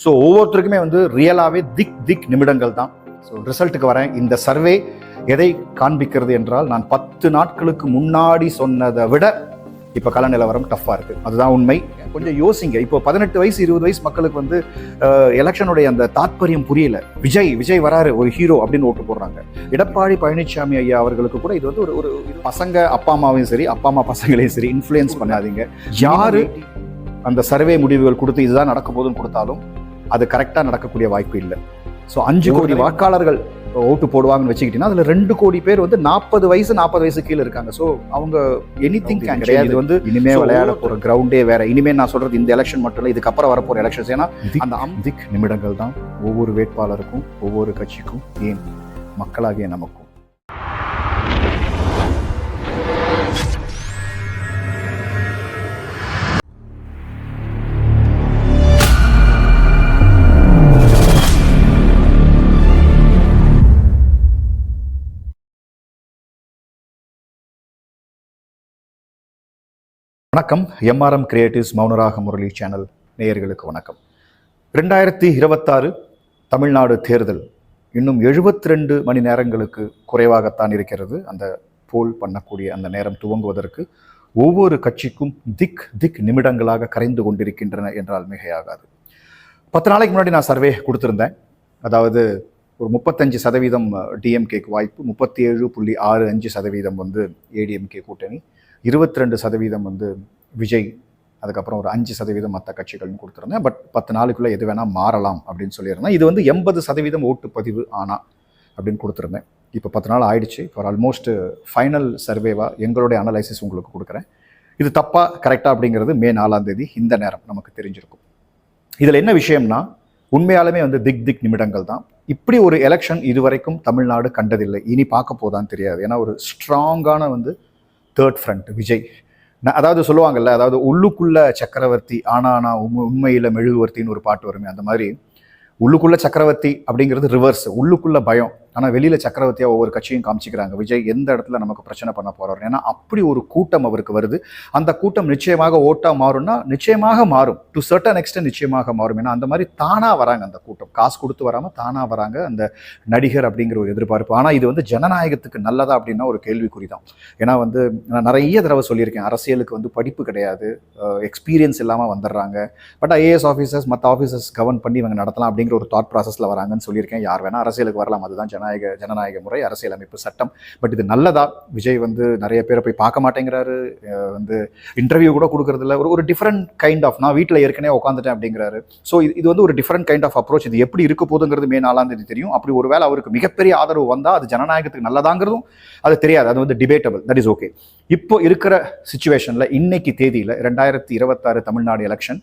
So ஒவ்வொருத்தருக்குமே வந்து ரியலாகவே திக் நிமிடங்கள் தான். ஸோ ரிசல்ட்டுக்கு வரேன். இந்த சர்வே எதை காண்பிக்கிறது என்றால், நான் 10 நாட்களுக்கு முன்னாடி சொன்னதை விட இப்போ கள நிலவரம் டஃப்பாக இருக்குது. அதுதான் உண்மை. கொஞ்சம் யோசிங்க. இப்போ 18 வயசு 20 வயசு மக்களுக்கு வந்து எலெக்ஷனுடைய அந்த தாத்பரியம் புரியல. விஜய் வராரு ஒரு ஹீரோ அப்படின்னு ஓட்டு போடுறாங்க. எடப்பாடி பழனிசாமி ஐயா அவர்களுக்கு கூட இது வந்து ஒரு பசங்க அப்பா அம்மாவையும் சரி, அப்பா அம்மா பசங்களையும் சரி இன்ஃப்ளூயன்ஸ் பண்ணாதீங்க. யாரு அந்த சர்வே முடிவுகள் கொடுத்து இதுதான் நடக்க போதுன்னு கொடுத்தாலும் அது கரெக்டாக நடக்கக்கூடிய வாய்ப்பு இல்லை. ஸோ 5 கோடி வாக்காளர்கள் ஓட்டு போடுவாங்கன்னு வச்சுக்கிட்டீங்கன்னா அதில் 2 கோடி பேர் வந்து 40 வயசு கீழே இருக்காங்க. ஸோ அவங்க எனிதிங் கேன் கிடையாது. இது வந்து இனிமே விளையாட போகிற கிரவுண்டே வேற. இனிமேல் நான் சொல்றது இந்த எலெக்ஷன் மட்டும் இல்லை, இதுக்கப்புறம் வரப்போகிற எலெக்ஷன்ஸ். ஏன்னா அந்த திக் நிமிடங்கள் தான் ஒவ்வொரு வேட்பாளருக்கும், ஒவ்வொரு கட்சிக்கும், ஏன் மக்களாகிய நமக்கும். வணக்கம். MRM creatives Mounaraga Murali channel நேயர்களுக்கு வணக்கம். 2026 தமிழ்நாடு தேர்தல் இன்னும் 72 மணி நேரங்களுக்கு குறைவாகத்தான் இருக்கிறது. அந்த போல் பண்ணக்கூடிய அந்த நேரம் துவங்குவதற்கு ஒவ்வொரு கட்சிக்கும் திக் நிமிடங்களாக கரைந்து கொண்டிருக்கின்றன என்றால் மிகையாகாது. 10 நாளைக்கு முன்னாடி நான் சர்வே கொடுத்துருந்தேன். அதாவது ஒரு 35% டிஎம்கேக்கு வாய்ப்பு, 37.65% வந்து ஏடிஎம்கே கூட்டணி, 22% வந்து விஜய், அதுக்கப்புறம் ஒரு 5% மற்ற கட்சிகள்னு கொடுத்துருந்தேன். பட் 10 நாளுக்குள்ளே எது வேணால் மாறலாம் அப்படின்னு சொல்லியிருந்தேன். இது வந்து 80% ஓட்டுப்பதிவு ஆனால் அப்படின்னு கொடுத்துருந்தேன். இப்போ 10 நாள் ஆயிடுச்சு. இப்போ ஆல்மோஸ்ட் ஃபைனல் சர்வேவாக எங்களுடைய அனலைசிஸ் உங்களுக்கு கொடுக்குறேன். இது தப்பாக கரெக்டாக அப்படிங்கிறது மே 4ஆம் தேதி இந்த நேரம் நமக்கு தெரிஞ்சிருக்கும். இதில் என்ன விஷயம்னா, உண்மையாலுமே வந்து திக் நிமிடங்கள் தான். இப்படி ஒரு எலெக்ஷன் இதுவரைக்கும் தமிழ்நாடு கண்டதில்லை. இனி பார்க்க போதான்னு தெரியாது. ஏன்னா ஒரு ஸ்ட்ராங்கான வந்து தேர்ட் ஃப்ரண்ட் விஜய். அதாவது சொல்லுவாங்கல்ல, அதாவது உள்ளுக்குள்ள சக்கரவர்த்தி ஆனா உண்மையில மெழுகுவர்த்தின்னு ஒரு பாட்டு வருமே, அந்த மாதிரி உள்ளுக்குள்ள சக்கரவர்த்தி அப்படிங்கிறது ரிவர்ஸ். உள்ளுக்குள்ள பயம், ஆனால் வெளியில் சக்கரவர்த்தியாக ஒவ்வொரு கட்சியும் காமிச்சிக்கிறாங்க. விஜய் எந்த இடத்துல நமக்கு பிரச்சனை பண்ண போகிறார். ஏன்னா அப்படி ஒரு கூட்டம் அவருக்கு வருது. அந்த கூட்டம் நிச்சயமாக ஓட்டாக மாறும்னா நிச்சயமாக மாறும், டு சர்டன் எக்ஸ்டென்ட் நிச்சயமாக மாறும். ஏன்னா அந்த மாதிரி தானாக வராங்க. அந்த கூட்டம் காசு கொடுத்து வராமல் தானாக வராங்க அந்த நடிகர் அப்படிங்கிற ஒரு எதிர்பார்ப்பு. ஆனால் இது வந்து ஜனநாயகத்துக்கு நல்லதா அப்படின்னா ஒரு கேள்விக்குறி தான். ஏன்னா வந்து நான் நிறைய தடவை சொல்லியிருக்கேன், அரசியலுக்கு வந்து படிப்பு கிடையாது, எக்ஸ்பீரியன்ஸ் இல்லாமல் வந்துடுறாங்க. பட் ஐஏஎஸ் ஆஃபீஸர்ஸ் மற்ற ஆஃபீஸர்ஸ் கவர்ன் பண்ணி இவங்க நடத்தலாம் அப்படிங்கிற ஒரு தாட் ப்ராசஸில் வராங்கன்னு சொல்லியிருக்கேன். யார் வேணால் அரசியலுக்கு வரலாம், அதுதான் ஜனநாயக முறை, அரசியலமைப்பு சட்டம். பட் இது நல்லதா? விஜய் வந்து நிறைய பேரை போய் பார்க்க மாட்டேங்கிறாரு, வந்து இன்டர்வியூ கூட கொடுக்கறது இல்லை. ஒரு டிஃப்ரெண்ட் கைண்ட் ஆஃப், நான் வீட்டில் ஏற்கனவே உட்காந்துட்டேன் அப்படிங்கிறாரு. ஸோ இது வந்து ஒரு டிஃப்ரெண்ட் கைண்ட் ஆஃப் அப்ரோச். இது எப்படி இருக்க போதுங்கிறது மே 4ஆம் தேதி தெரியும். அப்படி ஒரு வேளை அவருக்கு மிகப்பெரிய ஆதரவு வந்தால் அது ஜனநாயகத்துக்கு நல்லதாங்கிறதும் அது தெரியாது. அது வந்து டிபேட்டபிள், தட் இஸ் ஓகே. இப்போ இருக்கிற சிச்சுவேஷனில் இன்னைக்கு தேதியில் 2026 Tamil Nadu election,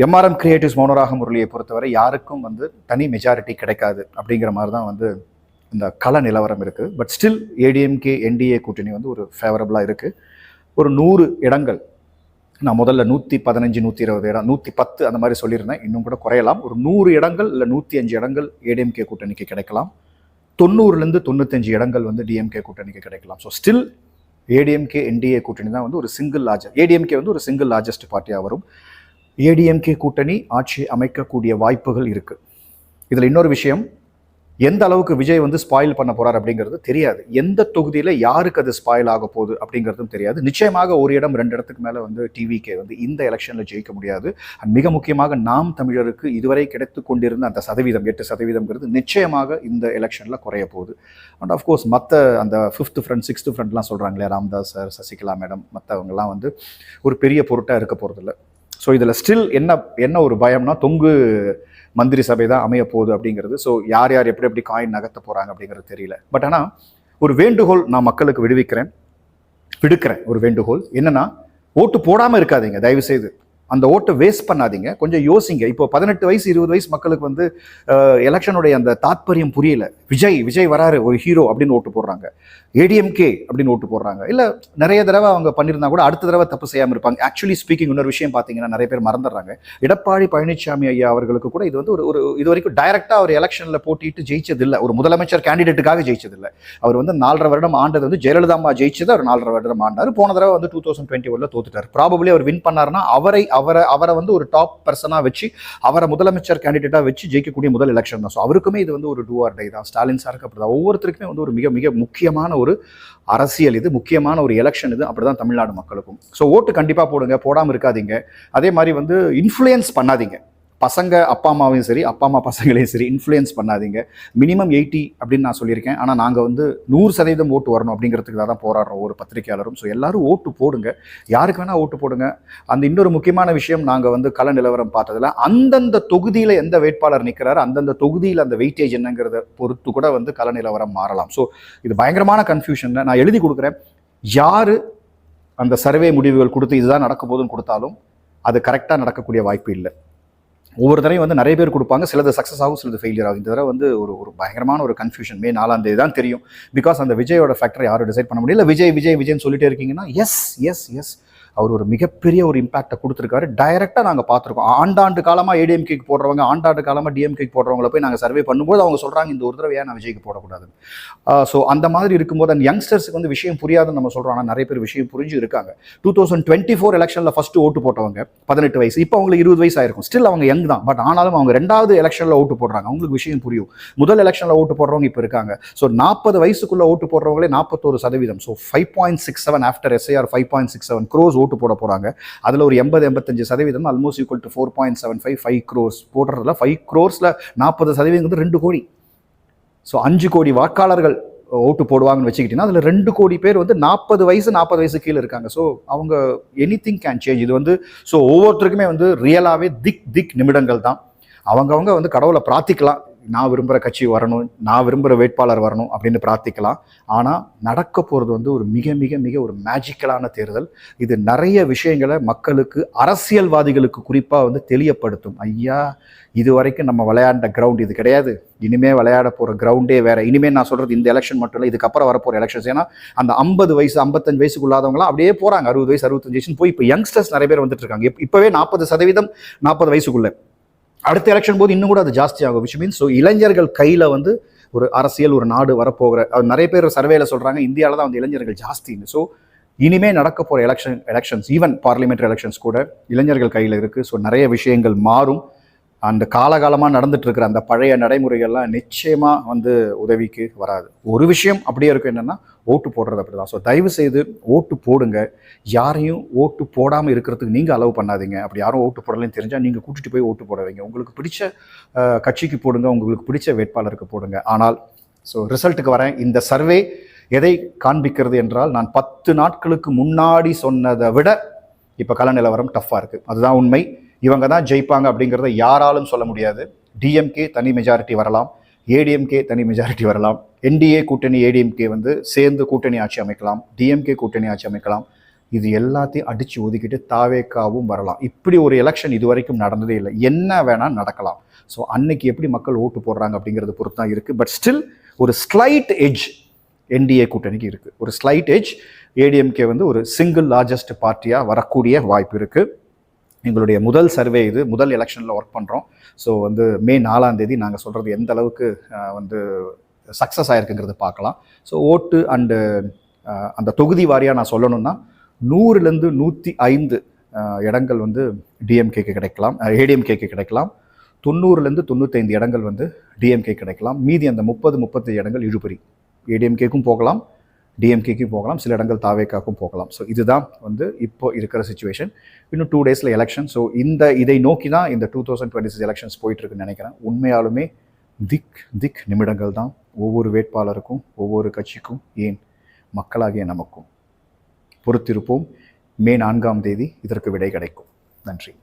MRM creatives Mounaraga முரளியை பொறுத்தவரை யாருக்கும் வந்து தனி மெஜாரிட்டி கிடைக்காது அப்படிங்கிற மாதிரி தான் வந்து இந்த கள நிலவரம் இருக்குது. பட் ஸ்டில் ஏடிஎம்கே என்டிஏ கூட்டணி வந்து ஒரு ஃபேவரபுளாக இருக்குது. ஒரு 100 இடங்கள், நான் முதல்ல 115 120 இடம் 110 அந்த மாதிரி சொல்லியிருந்தேன், இன்னும் கூட குறையலாம். ஒரு 100 இடங்கள் இல்லை 105 இடங்கள் ஏடிஎம்கே கூட்டணிக்கு கிடைக்கலாம். 90லேருந்து 95 இடங்கள் வந்து டிஎம்கே கூட்டணிக்கு கிடைக்கலாம். ஸோ ஸ்டில் ஏடிஎம்கே என்டிஏ கூட்டணி தான் வந்து ஒரு சிங்கிள் லார்ஜஸ்ட், ஏடிஎம்கே வந்து ஒரு சிங்கிள் லார்ஜஸ்ட் பார்ட்டியாக வரும். ஏடிஎம்கே கூட்டணி ஆட்சி அமைக்கக்கூடிய வாய்ப்புகள் இருக்குது. இதில் இன்னொரு விஷயம், எந்த அளவுக்கு விஜய் வந்து ஸ்பாயில் பண்ண போறார் அப்படிங்கிறது தெரியாது. எந்த தொகுதியில் யாருக்கு அது ஸ்பாயில் ஆக போகுது அப்படிங்கிறதும் தெரியாது. நிச்சயமாக ஒரு இடம் 2 இடத்துக்கு மேலே வந்து டிவிகே வந்து இந்த எலெக்ஷனில் ஜெயிக்க முடியாது. அண்ட் மிக முக்கியமாக நாம் தமிழருக்கு இதுவரை கிடைத்து கொண்டிருந்த அந்த 8% நிச்சயமாக இந்த எலெக்ஷனில் குறைய போகுது. அண்ட் ஆஃப்கோர்ஸ் மற்ற அந்த 5th ஃப்ரண்ட் 6th ஃப்ரண்ட்லாம் சொல்கிறாங்களே, ராம்தாஸ் சார், சசிகலா மேடம், மற்றவங்கலாம் வந்து ஒரு பெரிய பொருட்டாக இருக்க போகிறதில்ல. ஸோ இதில் ஸ்டில் என்ன ஒரு பயம்னா, தொங்கு மந்திரி சபை தான் அமைய போகுது அப்படிங்கிறது. ஸோ யார் எப்படி காயின் நகர்த்த போகிறாங்க அப்படிங்கிறது தெரியல. பட் ஆனால் ஒரு வேண்டுகோள் நான் மக்களுக்கு விடுக்கிறேன். ஒரு வேண்டுகோள் என்னன்னா, ஓட்டு போடாமல் இருக்காதீங்க தயவுசெய்து. அந்த ஓட்டை வேஸ்ட் பண்ணாதீங்க. கொஞ்சம் யோசிங்க. இப்போ 18 வயசு 20 வயசு மக்களுக்கு வந்து எலெக்ஷனுடைய அந்த தாத்பரியம் புரியல. விஜய் வராரு ஒரு ஹீரோ அப்படின்னு ஓட்டு போடுறாங்க, ஏடிஎம்கே அப்படின்னு ஓட்டு போடுறாங்க. இல்லை நிறைய தடவை அவங்க பண்ணியிருந்தா கூட அடுத்த தடவை தப்பு செய்யாமல் இருப்பாங்க. ஆக்சுவலி ஸ்பீக்கிங் இன்னொரு விஷயம் பார்த்தீங்கன்னா, நிறைய பேர் மறந்துடுறாங்க. எடப்பாடி பழனிசாமி ஐயா அவர்களுக்கு கூட இது வந்து ஒரு இது வரைக்கும் டைரக்டாக அவர் எலெக்ஷனில் போட்டிட்டு ஜெயிச்சதில்லை. ஒரு முதலமைச்சர் கேண்டிடேட்டுக்காக ஜெயிச்சதில்லை. அவர் வந்து 4.5 வருடம் ஆண்டது வந்து ஜெயலலிதா அம்மா ஜெயிச்சது அவர் 4.5 வருடம் ஆண்டார். போன தடவை வந்து 2021 தோத்துட்டார். ப்ராபபிளி அவர் வின் பண்ணார்னா அவரை வந்து ஒரு டாப் பர்சனாக வச்சு அவரை முதலமைச்சர் கேண்டிடேட்டாக வச்சு ஜெயிக்கக்கூடிய முதல் எலெக்ஷன் தான். ஸோ அவருக்குமே இது வந்து ஒரு டூ ஆர் டை தான். ஸ்டாலின் சாருக்கு அப்படி தான். ஒவ்வொருத்தருக்குமே வந்து ஒரு மிக மிக முக்கியமான ஒரு அரசியல் இது, முக்கியமான ஒரு எலெக்ஷன் இது. அப்படிதான் தமிழ்நாடு மக்களுக்கும். ஸோ ஓட்டு கண்டிப்பாக போடுங்க, போடாமல் இருக்காதீங்க. அதே மாதிரி வந்து இன்ஃப்ளூயன்ஸ் பண்ணாதீங்க. பசங்க அப்பா அம்மாவையும் சரி, அப்பா அம்மா பசங்களையும் சரி இன்ஃப்ளூயன்ஸ் பண்ணாதீங்க. மினிமம் 80 அப்படின்னு நான் சொல்லியிருக்கேன். ஆனால் நாங்கள் வந்து 100% ஓட்டு வரணும் அப்படிங்கிறதுக்கு தான் போராடுறோம் ஒரு பத்திரிகையாளரும். ஸோ எல்லாரும் ஓட்டு போடுங்க, யாருக்கு வேணால் ஓட்டு போடுங்க. அந்த இன்னொரு முக்கியமான விஷயம், நாங்கள் வந்து கள நிலவரம் பார்த்ததில் அந்தந்த தொகுதியில் எந்த வேட்பாளர் நிற்கிறாரு, அந்தந்த தொகுதியில் அந்த வெயிட்டேஜ் என்னங்கிறத பொறுத்து கூட வந்து கள நிலவரம் மாறலாம். ஸோ இது பயங்கரமான கன்ஃபியூஷன். நான் எழுதி கொடுக்குறேன், யார் அந்த சர்வே முடிவுகள் கொடுத்து இதுதான் நடக்க போதுன்னு கொடுத்தாலும் அது கரெக்டாக நடக்கக்கூடிய வாய்ப்பு இல்லை. ஒவ்வொரு தடவையும் வந்து நிறைய பேர் கொடுப்பாங்க, சிலது சக்ஸஸ் ஆகும், சிலது ஃபெயிலியர் ஆகும். இந்த தடவை வந்து ஒரு பயங்கரமான ஒரு கன்ஃபியூஷன். மே 4ஆம் தேதி தான் தெரியும். பிகாஸ் அந்த விஜயோட ஃபேக்டர் யாரும் டிசைட் பண்ண முடியல. விஜய்னு சொல்லிட்டே இருக்கீங்கன்னா எஸ் அவர் ஒரு மிகப்பெரிய ஒரு இம்பாக்டை கொடுத்துருக்காரு. டைரெக்டாக நாங்கள் பார்த்துருக்கோம். ஆண்டாண்டு காலமாக ஏடிஎம்கேக்கு போடுறவங்க, ஆண்டாண்டு காலமாக டிஎம்கேக்கு போடுறவங்கள போய் நாங்கள் சர்வே பண்ணும்போது அவங்க சொல்கிறாங்க இந்த ஒரு தடவை ஏன் நான் விஜய்க்கு போடக்கூடாது. ஸோ அந்த மாதிரி இருக்கும்போது அந்த யங்ஸ்டர்ஸுக்கு வந்து விஷயம் புரியாதுன்னு நம்ம சொல்கிறோம். ஆனால் நிறைய பேர் விஷயம் புரிஞ்சு இருக்காங்க. 2024 எலெக்ஷனில் ஃபஸ்ட்டு ஓட்டு போட்டவங்க 18 வயசு, இப்போ அவங்களுக்கு 20 வயசு ஆயிருக்கும். ஸ்டில் அவங்க யங் தான். பட் ஆனாலும் அவங்க 2வது எலெக்ஷனில் ஓட்டு போடுறாங்க. அவங்களுக்கு விஷயம் புரியும். முதல் எலெக்ஷனில் ஓட்டு போடுறவங்க இப்போ இருக்காங்க. ஸோ 40 வயசுக்குள்ளே ஓட்டு போடுறவங்களே 41%. ஸோ 5.67 ஆஃப்டர் SIR 5.67 crores ஓட்டு போட போகிறாங்க. அதில் ஒரு 80-85% ஆல்மோஸ்ட் ஈக்குவல் டு 4.75 5 crores போடுறதுல 5 crores 40% 2 கோடி. ஸோ 5 கோடி வாக்காளர்கள் ஓட்டு போடுவாங்கன்னு வச்சுக்கிட்டீங்கன்னா அதில் 2 கோடி பேர் வந்து 40 வயசு கீழே இருக்காங்க. ஸோ அவங்க எனிதிங் கேன் சேஞ்ச். இது வந்து ஸோ ஒவ்வொருத்தருக்குமே வந்து ரியலாகவே திக் நிமிடங்கள் தான். அவங்கவுங்க வந்து கடவுளை பிரார்த்திக்கலாம், நான் விரும்புகிற கட்சி வரணும், நான் விரும்புகிற வேட்பாளர் வரணும் அப்படின்னு பிரார்த்திக்கலாம். ஆனால் நடக்க போகிறது வந்து ஒரு மிக மிக மிக ஒரு மேஜிக்கலான தேர்தல். இது நிறைய விஷயங்களை மக்களுக்கு, அரசியல்வாதிகளுக்கு குறிப்பாக வந்து தெளியப்படுத்தும். ஐயா, இது வரைக்கும் நம்ம விளையாண்ட கிரவுண்ட் இது கிடையாது, இனிமேல் விளையாட போகிற கிரவுண்டே வேறு. இனிமேல் நான் சொல்கிறது இந்த எலெக்ஷன் மட்டும் இல்லை, இதுக்கப்புறம் வரப்போகிற எலெக்ஷன்ஸ். ஏன்னா அந்த 50 வயசு 55 வயசுக்குள்ளாதவங்களாம் அப்படியே போகிறாங்க. 60 வயசு 65 வயசுன்னு போய் இப்போ யங்ஸ்டர்ஸ் நிறைய பேர் வந்துட்டு இருக்காங்க. இப்போவே 40% 40 வயசுக்குள்ளே. அடுத்த எலெக்ஷன் போது இன்னும் கூட அது ஜாஸ்தி ஆகும். விச் மீன்ஸ் ஸோ இளைஞர்கள் கையில் வந்து ஒரு அரசியல், ஒரு நாடு வரப்போகிற நிறைய பேர் சர்வேல சொல்கிறாங்க இந்தியாவில் தான் வந்து இளைஞர்கள் ஜாஸ்தின்னு. ஸோ இனிமேல் நடக்க போகிற எலெக்ஷன்ஸ் ஈவன் பார்லிமெண்ட்ரி எலெக்ஷன்ஸ் கூட இளைஞர்கள் கையில் இருக்குது. ஸோ நிறைய விஷயங்கள் மாறும். அந்த காலகாலமாக நடந்துட்டு இருக்கிற அந்த பழைய நடைமுறைகள்லாம் நிச்சயமாக வந்து உதவிக்கு வராது. ஒரு விஷயம் அப்படியே இருக்கும், என்னென்னா ஓட்டு போடுறது அப்படி தான். ஸோ தயவு செய்து ஓட்டு போடுங்க. யாரையும் ஓட்டு போடாமல் இருக்கிறதுக்கு நீங்கள் அலோவ் பண்ணாதீங்க. அப்படி யாரும் ஓட்டு போடலன்னு தெரிஞ்சால் நீங்கள் கூட்டிகிட்டு போய் ஓட்டு போட வைங்க. உங்களுக்கு பிடிச்ச கட்சிக்கு போடுங்க, உங்களுக்கு பிடிச்ச வேட்பாளருக்கு போடுங்க. ஆனால் ஸோ ரிசல்ட்டுக்கு வரேன். இந்த சர்வே எதை காண்பிக்கிறது என்றால், நான் 10 நாட்களுக்கு முன்னாடி சொன்னதை விட இப்போ கள நிலவரம் டஃப்பாக இருக்குது. அதுதான் உண்மை. இவங்க தான் ஜெயிப்பாங்க அப்படிங்கிறத யாராலும் சொல்ல முடியாது. டிஎம்கே தனி மெஜாரிட்டி வரலாம், ஏடிஎம்கே தனி மெஜாரிட்டி வரலாம், என்டிஏ கூட்டணி ஏடிஎம்கே வந்து சேர்ந்து கூட்டணி ஆட்சி அமைக்கலாம், டிஎம்கே கூட்டணி ஆட்சி அமைக்கலாம். இது எல்லாத்தையும் அடித்து ஒதுக்கிட்டு தாவேக்காவும் வரலாம். இப்படி ஒரு எலெக்ஷன் இது வரைக்கும் நடந்ததே இல்லை. என்ன வேணால் நடக்கலாம். ஸோ அன்னைக்கு எப்படி மக்கள் ஓட்டு போடுறாங்க அப்படிங்கிறது பொறுத்து தான் இருக்குது. பட் ஸ்டில் ஒரு ஸ்லைட் எட்ஜ் என்டிஏ கூட்டணிக்கு இருக்குது. ஒரு ஸ்லைட் எட்ஜ் ஏடிஎம்கே வந்து ஒரு சிங்கிள் லார்ஜஸ்ட் பார்ட்டியாக வரக்கூடிய வாய்ப்பு இருக்குது. எங்களுடைய முதல் சர்வே இது, முதல் எலெக்ஷனில் ஒர்க் பண்ணுறோம். ஸோ வந்து மே 4ஆம் தேதி நாங்கள் சொல்கிறது எந்த அளவுக்கு வந்து சக்ஸஸ் ஆகிருக்குங்கிறது பார்க்கலாம். ஸோ ஓட்டு அண்டு அந்த தொகுதி வாரியாக நான் சொல்லணும்னா 100லேருந்து 105 இடங்கள் வந்து டிஎம்கேக்கு கிடைக்கலாம், ஏடிஎம்கேக்கு கிடைக்கலாம். 90லேருந்து 95 இடங்கள் வந்து டிஎம்கே கிடைக்கலாம். மீதி அந்த 30-35 இடங்கள் இழுபறி. ஏடிஎம்கேக்கும் போகலாம், டிஎம்கேக்கும் போகலாம், சில இடங்கள் தாவேக்காக்கும் போகலாம். ஸோ இதுதான் வந்து இப்போ இருக்கிற சுச்சுவேஷன். இன்னும் 2 டேஸில் எலெக்ஷன். ஸோ இதை நோக்கி தான் இந்த 2026 எலெக்ஷன்ஸ் போயிட்டுருக்குன்னு நினைக்கிறேன். உண்மையாலுமே திக் நிமிடங்கள் தான் ஒவ்வொரு வேட்பாளருக்கும், ஒவ்வொரு கட்சிக்கும், ஏன் மக்களாகிய நமக்கும். பொறுத்திருப்போம். மே 4ஆம் தேதி இதற்கு விடை கிடைக்கும். நன்றி.